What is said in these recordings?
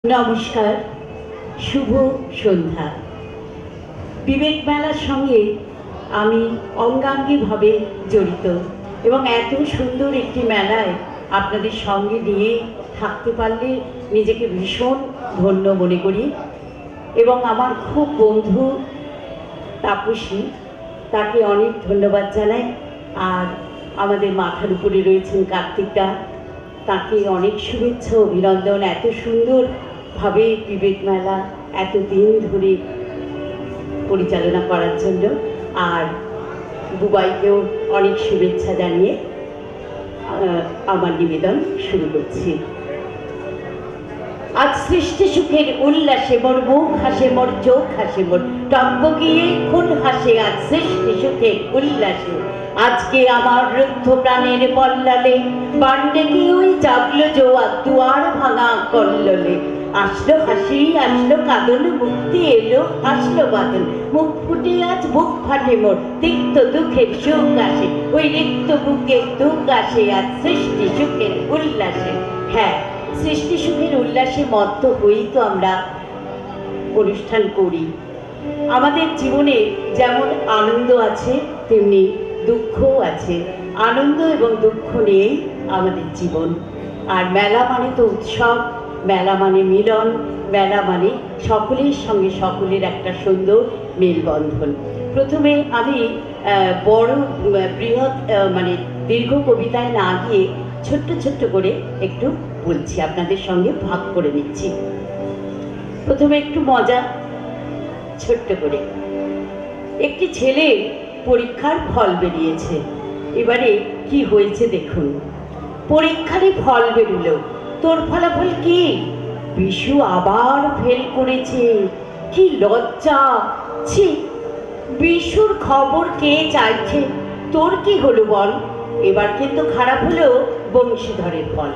নমস্কার, শুভ সন্ধ্যা। বিবেক মেলার সঙ্গে আমি অঙ্গাঙ্গিভাবে জড়িত এবং এত সুন্দর একটি মেলায় আপনাদের সঙ্গে নিয়ে থাকতে পারলে নিজেকে ভীষণ ধন্য মনে করি। এবং আমার খুব বন্ধু তাপসী, তাকে অনেক ধন্যবাদ জানাই। আর আমাদের মাথার উপরে রয়েছেন কার্তিকদা, তাকে অনেক শুভেচ্ছা অভিনন্দন। এত সুন্দরভাবে বিবেক মেলা এতদিন ধরে পরিচালনা করার জন্য। আর বুবাইকেও অনেক শুভেচ্ছা জানিয়ে আমার নিবেদন শুরু করছি। আজ সৃষ্টি সুখের উল্লাসে মোর মুখ হাসে, মোর চোখ হাসে, মোর টকবগিয়ে খুন হাসে। আজ সৃষ্টি সুখের উল্লাসে আজকে আমার রুদ্ধ প্রাণের পল্লালে বান্ডে কি ওই জাগলো জোয়ার দুয়ার ভাঙা কল্লোলে। আসলো হাসি, আসলো কাঁদন, মুক্তি এলো, আসলো বাদল, মুখ ফুটে আজ বুক ফাটে মোর, তিক্ত দুঃখের সুখ আসে, ওই রিক্ত বুকে দুঃখ আসে আজ সৃষ্টি সুখের উল্লাসে। হ্যাঁ, সৃষ্টি সুখের উল্লাসে মত্ত হয়েই তো আমরা অনুষ্ঠান করি। আমাদের জীবনে যেমন আনন্দ আছে তেমনি দুঃখও আছে। আনন্দ এবং দুঃখ নিয়েই আমাদের জীবন। আর মেলা মানে তো উৎসব, মেলা মানে মিলন, মেলা মানে সকলের সঙ্গে সকলের একটা সুন্দর মেলবন্ধন। প্রথমে আমি বড় বৃহৎ মানে দীর্ঘ কবিতায় না গিয়ে ছোট্ট ছোট্ট করে একটু বলছি, আপনাদের সঙ্গে ভাগ করে নিচ্ছি। প্রথমে একটু মজা, ছোট্ট করে। একটি ছেলে পরীক্ষার ফল বেরিয়েছে। এবারে কি হয়েছে দেখুন। পরীক্ষারই ফল বেরুল, তোর ফলাফল কি? বিশু আবার ফেল করেছে। কি লজ্জা! ছি, বিশুর খবর কে চাইছে? তোর কি হলো বল? এবার কিন্তু খারাপ হলো বংশীধরের ফল।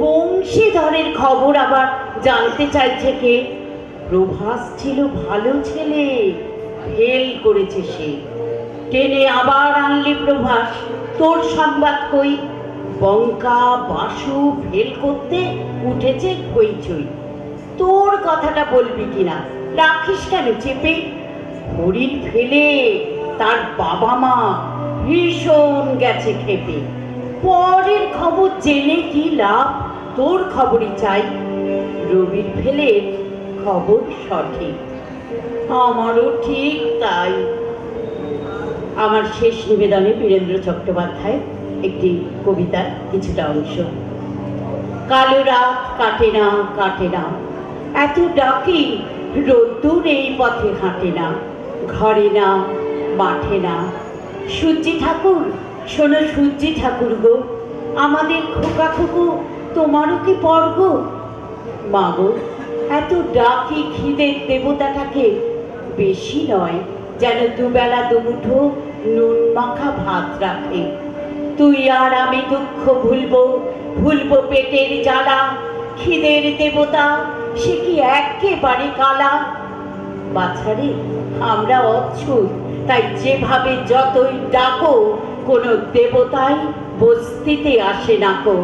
বংশীধরের খবর আবার জানতে চাইছে কে? প্রভাস ছিল ভালো ছেলে, ফেল করেছে সে। টেনে আবার আনলি প্রভাস, তোর সংবাদ কই? বঙ্কা বাসু ফেল করতে উঠেছে হইচই। তোর কথাটা বলবি কিনা? রাখিস কেন চেপে? হরিণ ফেলে তার বাবা মা ভীষণ গেছে খেপে। পরের খবর জেনে কি লাভ? তোর খবরই চাই। রবির ফেলে খবর সঠিক, আমারও ঠিক তাই। আমার শেষ নিবেদনে বীরেন্দ্র চট্টোপাধ্যায় একটি কবিতার কিছুটা অংশ। কালো রাত কাটে না, কাটে না, এত ডাকি রোদ্দুর এই পথে হাঁটে না, ঘরে না, মাঠে না। সূর্যি ঠাকুর, শোনো সূর্যি ঠাকুর গো, আমাদের খোকা খুকু তোমারও কি পর্ব? মাগো, এত ডাকি খিদের দেবতাটাকে, বেশি নয় যেন দুবেলা দুমুঠো নুন মাখা ভাত রাখে। তুই আর আমি দুঃখ ভুলবো, ভুলবো পেটের জ্বালা। খিদের দেবতা সে কি একেবারে কালা? বাছারে, আমরা অচ্ছুত, তাই যেভাবে যতই ডাকো কোনো দেবতাই বস্তিতে আসে নাকো।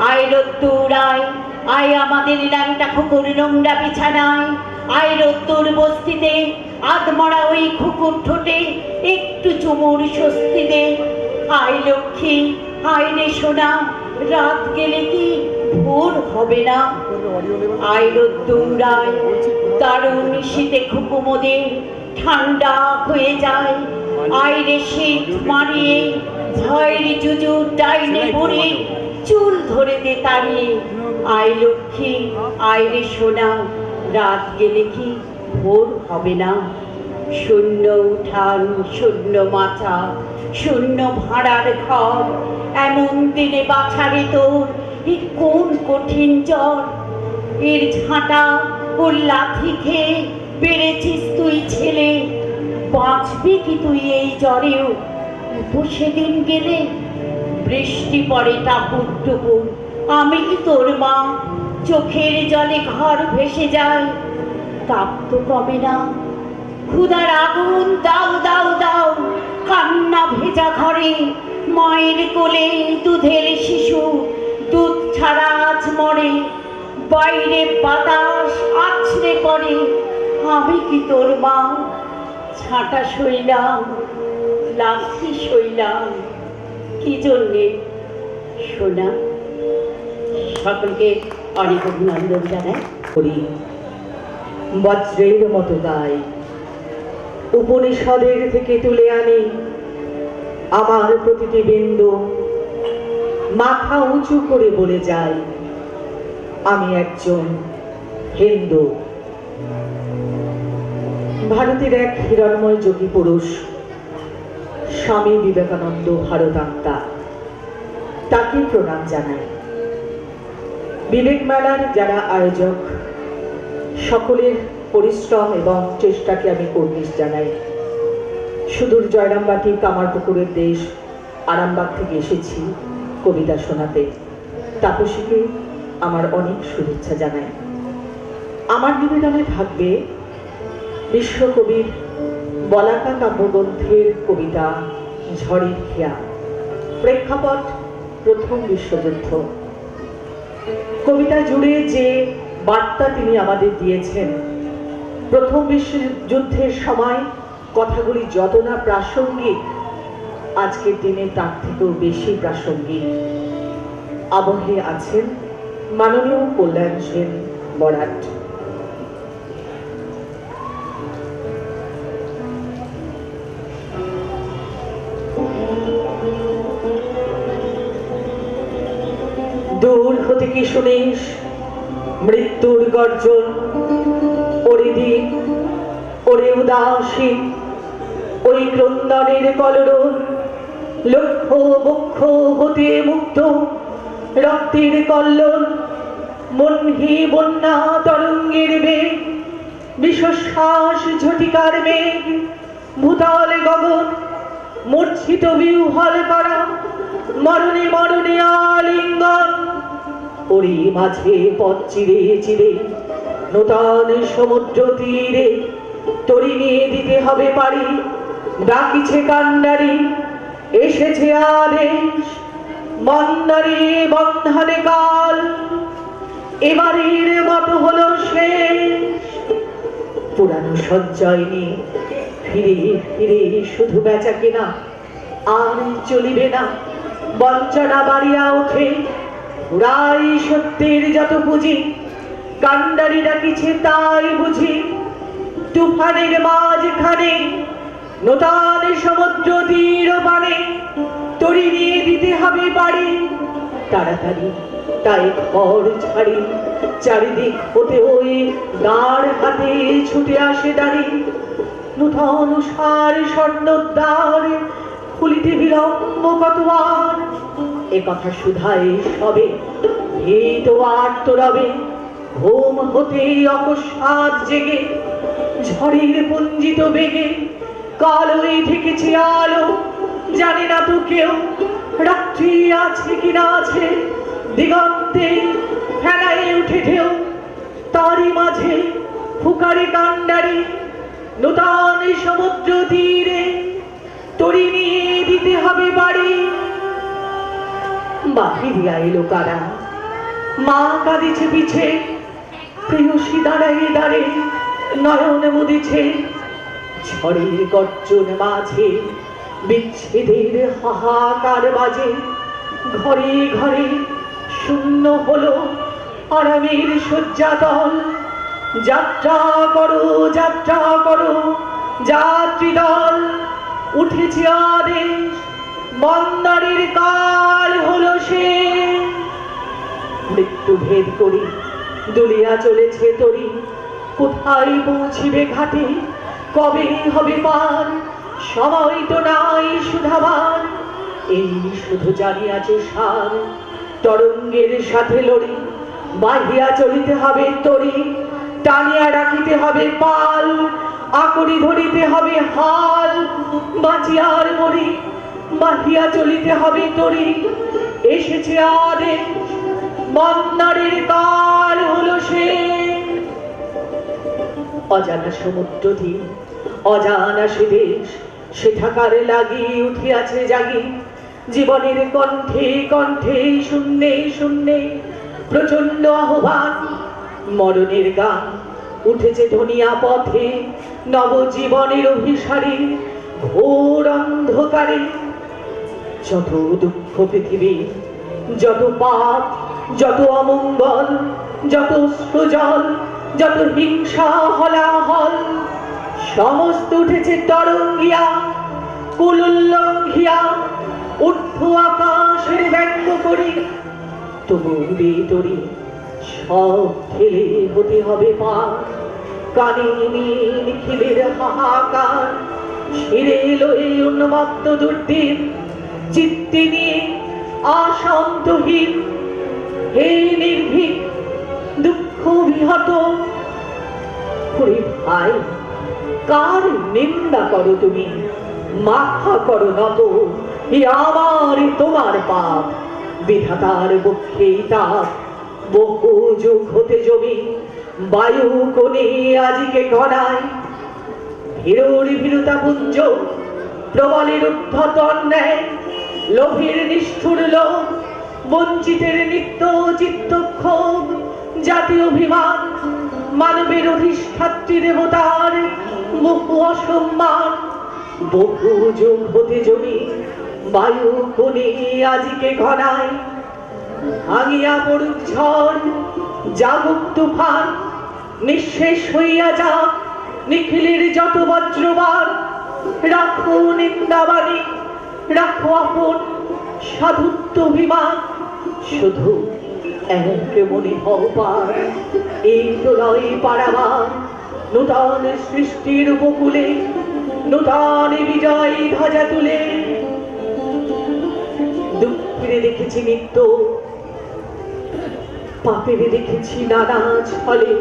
আয় রোদ্দুর আয়, আয় আমাদের ল্যাংটা খুকুর নোংরা বিছানায়। আয় রোদ্দুর বস্তিতে, আধমরা ওই খুকুর ঠোঁটে একটু চুমুর স্বস্তি দে। আয় লক্ষ্মী, আয় রে সোনা, রাত গেলে কি ভোর হবে না? আয় রোদ্দুর আয়, দারুণ শীতে খুকু মোদের ঠান্ডা হয়ে যায়। আয় রে শীত মারিয়ে, ভয়ের জুজু ডাইনে পড়ে চুল ধরে দে তাড়িয়ে। আয় লক্ষ্মী, আয় রে সোনা, রাত গেলে কি ভোর হবে না? শূন্য উঠান, শূন্য মাথা, শূন্য ভাড়ার ঘর, এমন দিনে বাছারে তোর এ কোন কঠিন জ্বর? এর ঝাঁটা ওর লাথি খেয়ে বেড়েছিস তুই ছেলে, বাঁচবি কি তুই এই জ্বরেও? সেদিন গেলে বৃষ্টি পড়ে টাপুর টুপুর, আমি কি তোর মা? চোখের জলে ঘর ভেসে যায়, তাপ তো কমে না। ক্ষুধার আগুন দাও দাও দাও, কান্না ভেজা ঘরে। মায়ের কোলে দুধের শিশু, দুধ ছাড়া আজ মরে। বাইরে বাতাস আছড়ে পড়ে, আমি কি তোর মা? ছাঁটা সইলাম, লাঠি সইলাম, কি জন্যে শোনা? সকলকে অনেক অভিনন্দন জানাই। করি বজ্রের মতো গায়, উপনিষদের থেকে তুলে আনি আমার প্রতিটি বিন্দু, মাথা উঁচু করে বলে যায় আমি একজন হিন্দু। ভারতের এক হিরণময় যোগী পুরুষ স্বামী বিবেকানন্দ ভারতাত্মা, তাকে প্রণাম জানাই। বিবেক মেলার যারা আয়োজক সকলের পরিশ্রম এবং চেষ্টাকে আমি কর্নিশ জানাই। সুদূর জয়রামবাটি কামারপুকুরের দেশ আরামবাগ থেকে এসেছি কবিতা শোনাতে। তাপসীকে আমার অনেক শুভেচ্ছা জানাই। আমার নিবেদনে থাকবে বিশ্বকবির বলাকা কাব্যগ্রন্থের কবিতা ঝড়ের খেয়া। প্রেক্ষাপট প্রথম বিশ্বযুদ্ধ। কবিতা জুড়ে যে বার্তা তিনি আমাদের দিয়েছেন, প্রথম বিশ্বযুদ্ধের সময় কথাগুলি যত না প্রাসঙ্গিক, আজকের দিনে তার থেকেও বেশি প্রাসঙ্গিক। আবহে আছেন মাননীয় কল্যাণ সেন বরাট। দূর হতে কি শুনিস মৃত্যুর গর্জন, ওরে দিন ওরে উদাসীন ওই ক্রন্দনের কলরব, লক্ষ বক্ষ হতে মুক্ত রক্তের কল্লোল, মনহি বন্যা তরঙ্গের বেগ, বিশ্বশ্বাস ঝটিকার মেঘ, ভূতল গগন মূর্ছিত বিহ্বল করা, মরণে মরণে আলিঙ্গন, ওরে মাঝে পথ চিরে চিরে নূতন সমুদ্র তীরে তরি নিয়ে দিতে হবে পারি, ডাকিছে কান্ডারি এসেছে আদেশ, মন্দারে বন্ধনে কাল এবারের মতো হলো শেষ। পুরানো সঞ্চয় নিয়ে ফিরে ফিরে শুধু বেচা কেনা আর চলিবে না, বঞ্চনা বাড়িয়া ওঠে পুরাই সত্যের যত পুঁজি, কান্ডারি ডাকিছে তাই বুঝি, তুফানের মাঝখানে নূতন সমুদ্র তীর পানে তরি নিয়ে দিতে হবে পারি, তাড়াতাড়ি তাই ঘর ছাড়ি চারিদিক হতে ওই দাঁড় হাতে ছুটে আসে দাঁড়ি, নূতন সার স্বর্ণদ্বার খুলিতে বিলম্ব কতবার, এ কথা শুধায় সবে ভীত আর্ত রবে, ঘুম হতে অকস্মাৎ জেগে ঝড়ের পুঞ্জিত বেগে কালোই থেকেছে আলো, জানে না তো কেউ রাত্রি আছে কিনা আছে, দিগন্তে ফেলায় উঠে ঢেউ, তারই মাঝে ফুকারে কান্ডারি নূতন সমুদ্র তীরে তরি নিয়ে দিতে হবে বাড়ি। বাহিরিয়া এলো কারা, মা কাঁদিছে পিছে, প্রেয়সী দাঁড়াইয়ে দাঁড়ে নয়ন মুদিছে, ঝড়ের গর্জন মাঝে বিচ্ছেদের হাহাকার বাজে, ঘরে ঘরে শূন্য হলো আরামের শয্যাতল, যাত্রা করো যাত্রী দল, উঠেছে আদেশ মন্দারের কাল হলো শেষ। মৃত্যু ভেদ করি দুলিয়া চলেছে তরি, কোথায় পৌঁছিবে ঘাটে কবে হবে পার, সময় তো নাই সুধাবার, এই শুধু জানিয়াছে সার, তরঙ্গের সাথে লড়ি বাহিয়া চলিতে হবে তরি, টানিয়া রাখিতে হবে পাল, আকড়ি ধরিতে হবে হাল, বাঁচিয়ার মরি বাহিয়া চলিতে হবে তরি, এসেছে আদেশ মন্দারের কাল হলো শেষ। অজানা সমুদ্র তীর অজানা সে দেশ, সেঠাকার লাগি উঠিয়াছে জাগি, জীবনের কণ্ঠে কণ্ঠে শূন্যে শূন্যে প্রচন্ড আহ্বান, মরণের গান উঠেছে ধনিয়া পথে, নবজীবনের অভিসারে ঘোর অন্ধকারে। যত দুঃখ পৃথিবী, যত পাপ, যত অমঙ্গল, যত অশ্রুজল, যত হিংসা হলাহল, সমস্ত উঠেছে তরঙ্গিয়া, কুলুল্লঙ্ঘিয়া, ঊর্ধ্ব আকাশের ব্যঙ্গ করে। তবু বেতরি সব ঠেলে হতে হবে পার, কানে নিখিলের হাহাকার, ছিঁড়ে লয়ে উন্মত্ত দুর্দিন, চিত্তে নিয়ে আশান্তহীন। হে নির্ভীক দুঃখ বিহত, ওরে ভাই কার নিন্দা করো তুমি, মাথা করো নত, এ আমার তোমার পাপ। বিধাতার বক্ষেই তাপ, বহু যুগ হতে জমি, বায়ু কোণে আজকে গড়ায়। ভীরুর ভীরুতা পুঞ্জ, প্রবলের উদ্ধত অন্যায়, লোভের নিষ্ঠুর লোভ, বঞ্চিতের নিত্য চিত্তক্ষোভ, জাতীয় অভিমান, মানবের অধিষ্ঠাত্রী দেবতার বহু অসম্মান। বহু যুগ হতে জমি, বায়ু কোণে আজকে ঘনায়। ভাঙিয়া পড়ুক ঝড়, জাগুক তুফান, নিঃশেষ হইয়া যাক নিখিলের যত বজ্রবান। রাখো নিন্দাবাণী, রাখো আপন সাধুত্ব অভিমান, শুধু এক মনে হও পার, এই প্রলয় পারাবার। নূতন সৃষ্টির উপকূলে নূতন বিজয় ধ্বজা তুলে। দুঃখের দেখেছি নিত্য, পাপের দেখেছি নানা ছলে,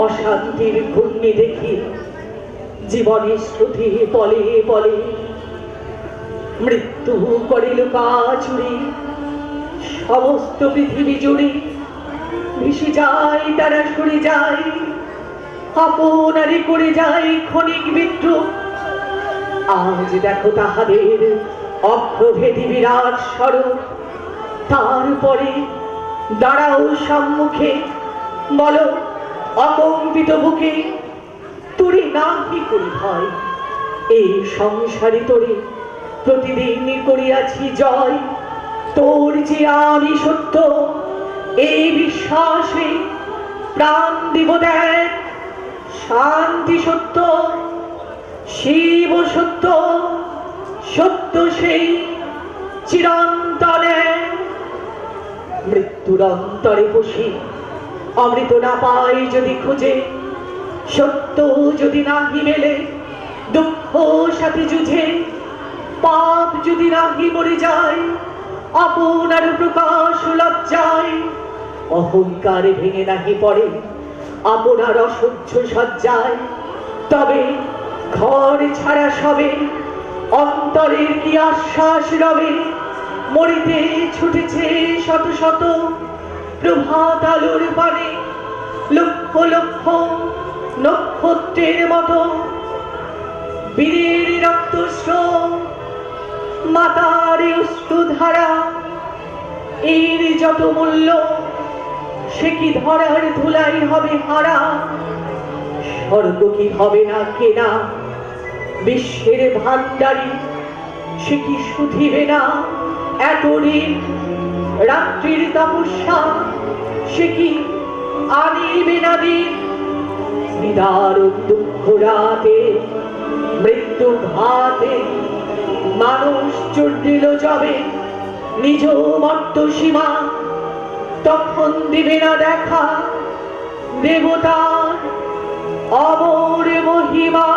অশান্তির ঘূর্ণি দেখি জীবনের শ্রুতি পলে পলে। মৃত্যু করে লুকাচুরি সমস্ত পৃথিবী জুড়ে, ভেসে যায় তারা সরে যায়, আপনারে করে যায় ক্ষণিক বিদ্রুপ। আজ দেখো তাহাদের অগ্রভেদী বিরাট স্বরূপ। তারপরে দাঁড়াও সম্মুখে, বলো অকম্পিত বুকে, তোরে না কি করি ভয়, এই সংসারে তোরে প্রতিদিন করিয়াছি জয়। তোর যে আমি সত্য, এই বিশ্বাসে প্রাণ দিব দেখ। শান্তি সত্য, শিব সত্য, সত্য সেই চিরন্তনে। মৃত্যুর অন্তরে বসি অমৃত না পাই যদি খুঁজে, সত্য যদি নাহি মেলে দুঃখ সাথে যুঝে, পাপ যদি নাহি মরে যায় আপনার প্রকাশ লজ্জায়, অহংকার ভেঙে নাহি পড়ে আপনার অসহ্য সজ্জায়, তবে ঘর ছাড়া সবে অন্তরের কি আশ্বাস রবে। মরিতে ছুটেছে শত শত প্রভাত আলোর পানে, লক্ষ লক্ষ নক্ষত্রের মতো বীরের রক্তস্রোত, মাতার অশ্রুধারা। এর যত মূল্য সে কি ধরার ধুলাই হবে হারা, স্বর্গ কি হবে না কেনা, বিশ্বের ভান্ডারী সে কি শুধিবে না এত ঋণ। রাত্রির তপস্যা সে কি আনিবে না দিন, বিদারুণ দুঃখ রাতে মৃত্যু ঘাতে। মানুষ চুর্দিল যবে নিজ মর্ত সীমা, তখন দিবে না দেখা দেবতার অমর মহিমা।